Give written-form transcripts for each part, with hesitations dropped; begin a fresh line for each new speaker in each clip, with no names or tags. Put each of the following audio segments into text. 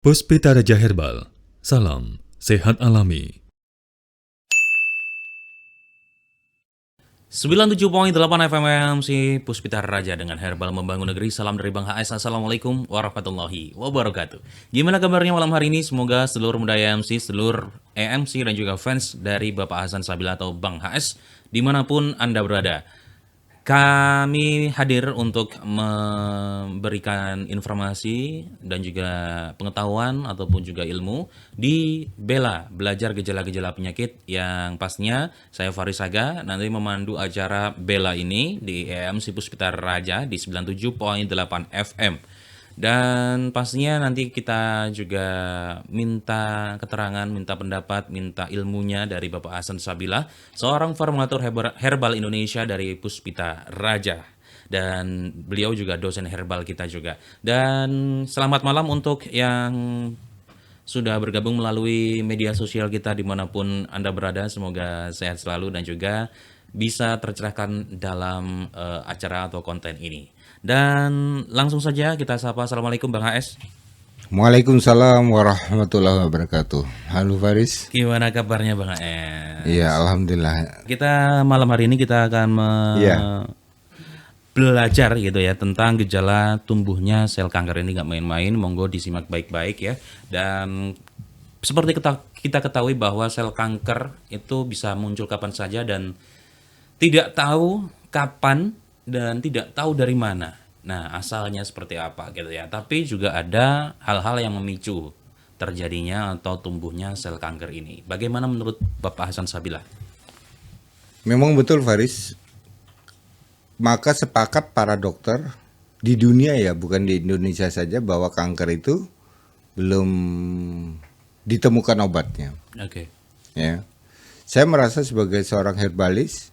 Puspita Raja Herbal, salam sehat alami.
97.8 FM MC Puspita Raja dengan Herbal Membangun Negeri. Salam dari Bang HS. Assalamualaikum warahmatullahi wabarakatuh. Gimana kabarnya malam hari ini? Semoga seluruh muda MC, seluruh EMC dan juga fans dari Bapak Hasan Sabila atau Bang HS dimanapun Anda berada. Kami hadir untuk memberikan informasi dan juga pengetahuan ataupun juga ilmu di Bela, belajar gejala-gejala penyakit, yang pastinya saya Faris Aga nanti memandu acara Bela ini di EMC Puspita Raja di 97.8 FM. Dan pastinya nanti kita juga minta keterangan, minta pendapat, minta ilmunya dari Bapak Hasan Sabila, seorang formulator herbal Indonesia dari Puspita Raja. Dan beliau juga dosen herbal kita juga. Dan selamat malam untuk yang sudah bergabung melalui media sosial kita dimanapun Anda berada. Semoga sehat selalu dan juga bisa tercerahkan dalam acara atau konten ini. Dan langsung saja kita sapa. Assalamualaikum Bang HS.
Waalaikumsalam warahmatullahi wabarakatuh. Halo Faris.
Gimana kabarnya Bang HS?
Iya, alhamdulillah.
Kita malam hari ini kita akan belajar gitu ya tentang gejala tumbuhnya sel kanker ini, nggak main-main. Monggo disimak baik-baik ya. Dan seperti kita ketahui bahwa sel kanker itu bisa muncul kapan saja dan tidak tahu kapan dan tidak tahu dari mana. Nah, asalnya seperti apa gitu ya. Tapi juga ada hal-hal yang memicu terjadinya atau tumbuhnya sel kanker ini. Bagaimana menurut Bapak Hasan Sabila?
Memang betul Faris. Maka sepakat para dokter di dunia ya, bukan di Indonesia saja, bahwa kanker itu belum ditemukan obatnya.
Oke.
Ya. Saya merasa sebagai seorang herbalis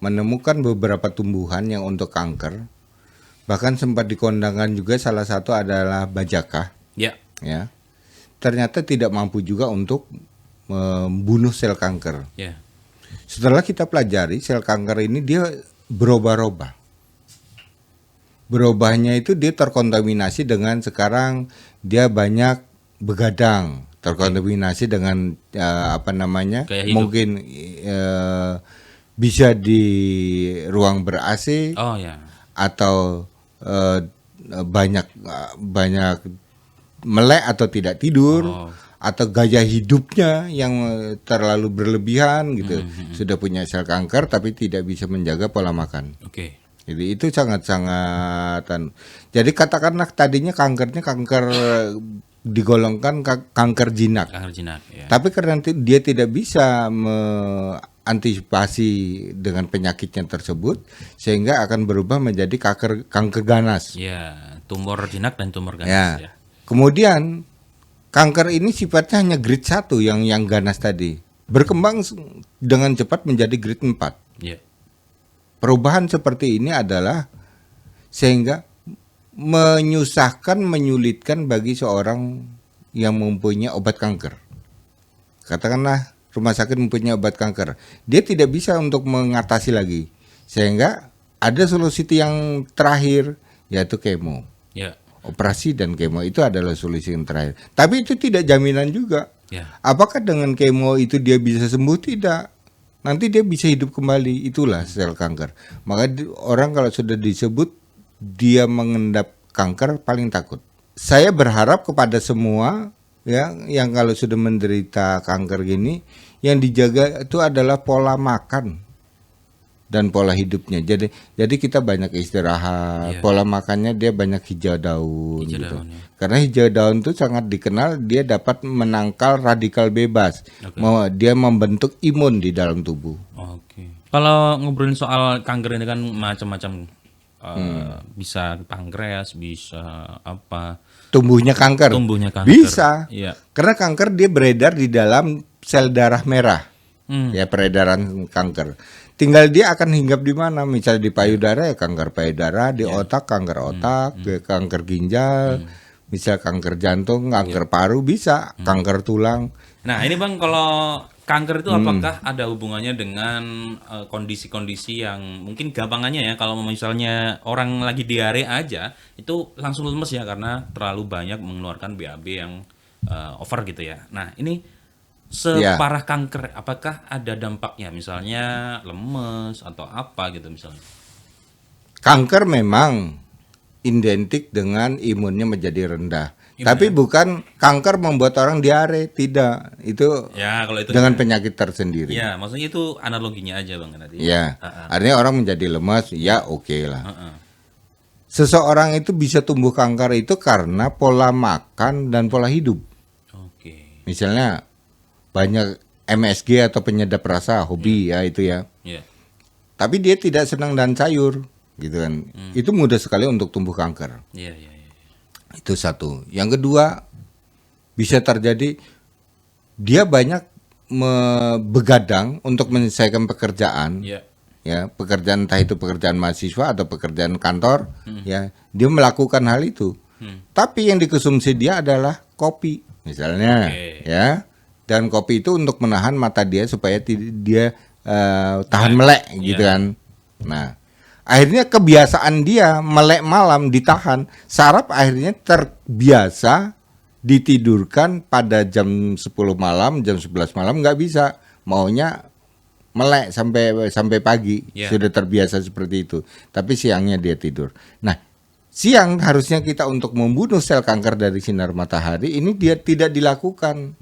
menemukan beberapa tumbuhan yang untuk kanker. Bahkan sempat dikondangkan juga, salah satu adalah bajaka.
Ya.
Ya. Ternyata tidak mampu juga untuk membunuh sel kanker.
Ya.
Setelah kita pelajari, sel kanker ini dia berubah-ubah. Berubahnya itu dia terkontaminasi dengan sekarang dia banyak begadang, terkontaminasi dengan mungkin bisa di ruang ber-AC, atau banyak melek atau tidak tidur, atau gaya hidupnya yang terlalu berlebihan gitu. Sudah punya sel kanker tapi tidak bisa menjaga pola makan. Jadi itu sangat-sangat. Jadi katakanlah tadinya kankernya kanker digolongkan kanker jinak.
Ya.
Tapi karena dia tidak bisa antisipasi dengan penyakitnya tersebut, sehingga akan berubah menjadi kanker ganas.
Ya, tumor jinak dan tumor ganas. Ya.
Kemudian kanker ini sifatnya hanya grade 1 yang ganas tadi. Berkembang dengan cepat menjadi grade 4.
Ya.
Perubahan seperti ini adalah sehingga menyulitkan bagi seorang yang mempunyai obat kanker. Katakanlah rumah sakit mempunyai obat kanker, dia tidak bisa untuk mengatasi lagi, sehingga ada solusi yang terakhir, yaitu kemo.
Ya.
Operasi dan kemo itu adalah solusi yang terakhir. Tapi itu tidak jaminan juga.
Ya.
Apakah dengan kemo itu dia bisa sembuh? Tidak. Nanti dia bisa hidup kembali. Itulah sel kanker. Maka orang kalau sudah disebut dia mengendap kanker paling takut. Saya berharap kepada semua ya, yang kalau sudah menderita kanker gini, yang dijaga itu adalah pola makan dan pola hidupnya. Jadi kita banyak istirahat, pola makannya dia banyak hijau daun gitu. Karena hijau daun itu sangat dikenal, dia dapat menangkal radikal bebas. Dia membentuk imun di dalam tubuh.
Kalau ngobrolin soal kanker ini kan macam-macam. Bisa pankreas, bisa apa?
Tumbuhnya kanker. Bisa.
Ya.
Karena kanker dia beredar di dalam sel darah merah. Ya, peredaran kanker. Tinggal dia akan hinggap di mana? Misalnya di payudara ya kanker payudara, di otak kanker otak, kanker ginjal, misal kanker jantung, kanker paru bisa, kanker tulang.
Nah, ini Bang, kalau kanker itu apakah ada hubungannya dengan kondisi-kondisi yang mungkin gampangannya ya, kalau misalnya orang lagi diare aja itu langsung lemes ya karena terlalu banyak mengeluarkan BAB yang over gitu ya. Nah ini
Ya.
separah kanker, apakah ada dampaknya misalnya lemes atau apa gitu misalnya?
Kanker memang identik dengan imunnya menjadi rendah.
Imun
Tapi bukan kanker membuat orang diare, tidak. Itu
Ya kalau itu
dengan penyakit tersendiri.
ya maksudnya itu analoginya aja Bang tadi.
Ya,
Heeh.
artinya orang menjadi lemas, ya oke lah.
Heeh.
Seseorang itu bisa tumbuh kanker itu karena pola makan dan pola hidup.
Oke.
Misalnya banyak MSG atau penyedap rasa, hobi ya itu ya.
Ya.
Tapi dia tidak senang dan sayur, gitu kan. Itu mudah sekali untuk tumbuh kanker.
Iya, iya, iya.
Itu satu. Yang kedua, bisa terjadi dia banyak begadang untuk menyelesaikan pekerjaan.
Iya.
Ya, pekerjaan entah itu pekerjaan mahasiswa atau pekerjaan kantor, ya, dia melakukan hal itu. Tapi yang dikonsumsi dia adalah kopi, misalnya,
Oke.
ya. Dan kopi itu untuk menahan mata dia supaya dia tahan melek, gitu kan. Nah, akhirnya kebiasaan dia melek malam ditahan, saraf akhirnya terbiasa ditidurkan pada jam 10 malam, jam 11 malam nggak bisa, maunya melek sampai pagi.
Ya.
Sudah terbiasa seperti itu. Tapi siangnya dia tidur. Nah, siang harusnya kita untuk membunuh sel kanker dari sinar matahari ini dia tidak dilakukan.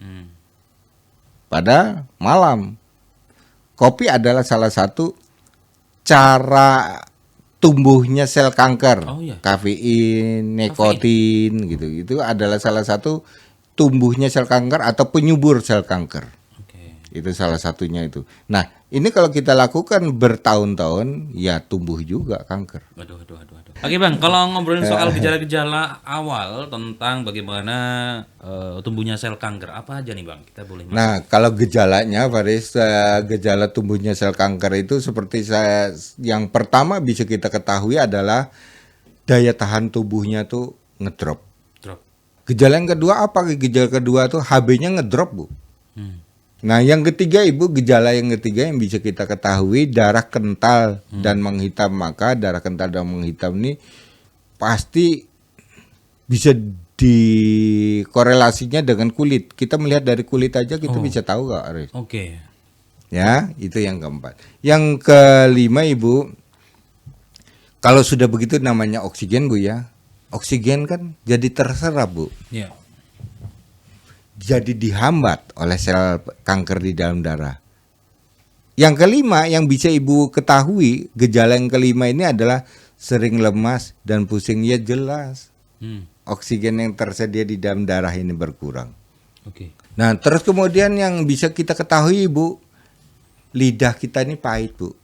Pada malam. Kopi adalah salah satu cara tumbuhnya sel kanker.
Oh, iya.
Kafein, nikotin gitu. Itu adalah salah satu tumbuhnya sel kanker atau penyubur sel kanker.
Oke.
Itu salah satunya itu. Nah, ini kalau kita lakukan bertahun-tahun, ya tumbuh juga kanker.
Waduh, waduh, waduh, waduh. Oke Bang, kalau ngobrolin soal gejala-gejala awal tentang bagaimana tumbuhnya sel kanker, apa aja nih Bang? Kita boleh masuk.
Nah, kalau gejalanya, Faris, gejala tumbuhnya sel kanker itu seperti yang pertama bisa kita ketahui adalah daya tahan tubuhnya tuh ngedrop.
Drop.
Gejala yang kedua apa? Gejala kedua tuh HB-nya ngedrop, Bu. Nah, yang ketiga Ibu, gejala yang ketiga yang bisa kita ketahui darah kental dan menghitam. Maka darah kental dan menghitam ini pasti bisa dikorelasinya dengan kulit. Kita melihat dari kulit aja kita bisa tahu Kak Aris.
Oke.
Ya, itu yang keempat. Yang kelima Ibu, kalau sudah begitu namanya oksigen Bu ya. Oksigen kan jadi terserap Bu.
Ya.
Jadi dihambat oleh sel kanker di dalam darah. Yang kelima yang bisa Ibu ketahui, gejala yang kelima ini adalah sering lemas dan pusing, ya jelas. Oksigen yang tersedia di dalam darah ini berkurang.
Oke.
Nah, terus kemudian yang bisa kita ketahui Ibu, lidah kita ini pahit Bu.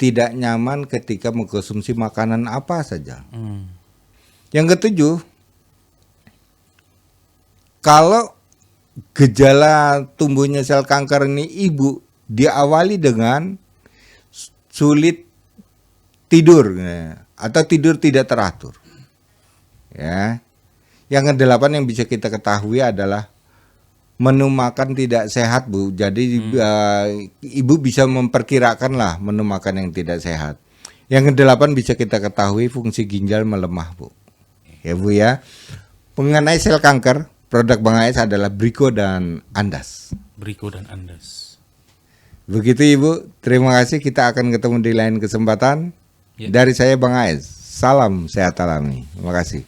Tidak nyaman ketika mengkonsumsi makanan apa saja. Yang ketujuh, kalau gejala tumbuhnya sel kanker ini Ibu diawali dengan sulit tidur atau tidur tidak teratur. Ya. Yang kedelapan yang bisa kita ketahui adalah menu makan tidak sehat Bu. Jadi Ibu bisa memperkirakan lah menu makan yang tidak sehat. Yang kedelapan bisa kita ketahui fungsi ginjal melemah Bu. Ya Bu ya. Mengenai sel kanker, produk Bang AS adalah Briko dan Andas.
Briko dan Andas.
Begitu Ibu, terima kasih, kita akan ketemu di lain kesempatan.
Ya.
Dari saya Bang AS, salam sehat alami. Terima kasih.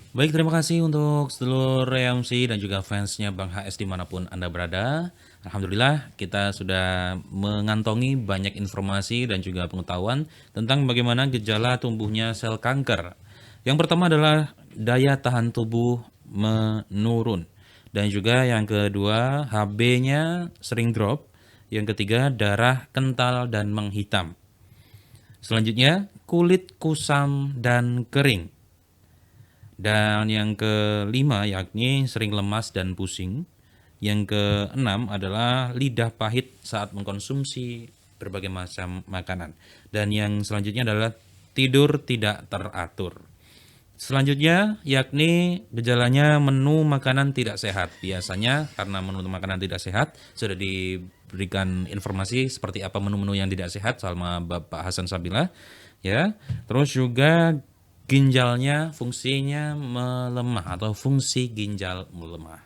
Baik, terima kasih untuk sedulur EMC dan juga fansnya Bang HS dimanapun Anda berada. Alhamdulillah kita sudah mengantongi banyak informasi dan juga pengetahuan tentang bagaimana gejala tumbuhnya sel kanker. Yang pertama adalah daya tahan tubuh menurun. Dan juga yang kedua HB-nya sering drop. Yang ketiga darah kental dan menghitam. Selanjutnya kulit kusam dan kering. Dan yang kelima yakni sering lemas dan pusing. Yang keenam adalah lidah pahit saat mengkonsumsi berbagai macam makanan. Dan yang selanjutnya adalah tidur tidak teratur. Selanjutnya, yakni gejalanya menu makanan tidak sehat. Biasanya karena menu makanan tidak sehat, sudah diberikan informasi seperti apa menu-menu yang tidak sehat sama Bapak Hasan Sabila. Ya, terus juga ginjalnya fungsinya melemah atau fungsi ginjal melemah.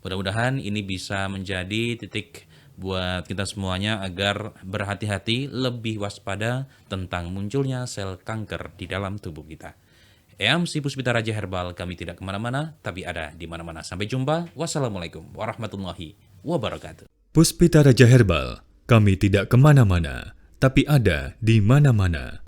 Mudah-mudahan ini bisa menjadi titik buat kita semuanya agar berhati-hati, lebih waspada tentang munculnya sel kanker di dalam tubuh kita. EMC Puspita Raja Herbal, kami tidak kemana-mana, tapi ada di mana-mana. Sampai jumpa. Wassalamualaikum warahmatullahi wabarakatuh.
Puspita Raja Herbal, kami tidak kemana-mana, tapi ada di mana-mana.